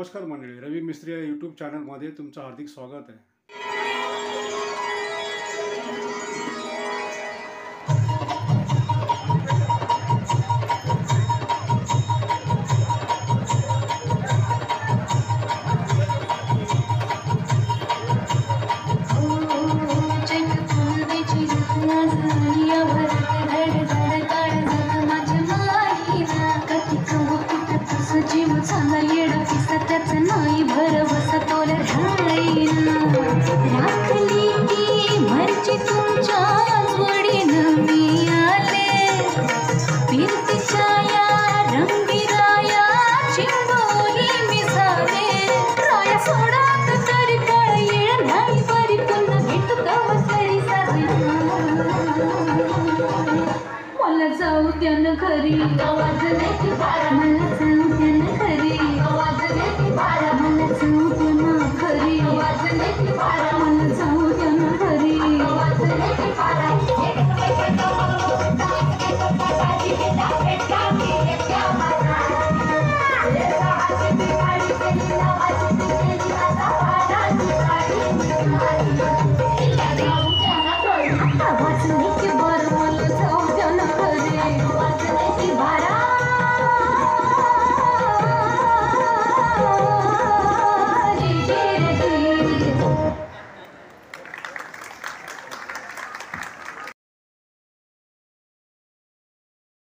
नमस्कार मंडळी, रवी मिस्त्री या यूट्यूब चॅनलमध्ये तुमचं हार्दिक स्वागत आहे. जीव झाला येडा किसा त्याचा नाही भरवसा तोल राहीना राखली की मर्जी तुमच्या जोडीनं मी आले फिरतीच्या या रंगीराया चिंबोली मी झाले राया सोडात तरी कळ येळ नाही बरी पुन्हा भेटू कवा तरी साधना मला जाऊ द्या न घरी आवाज नाही मला जाऊ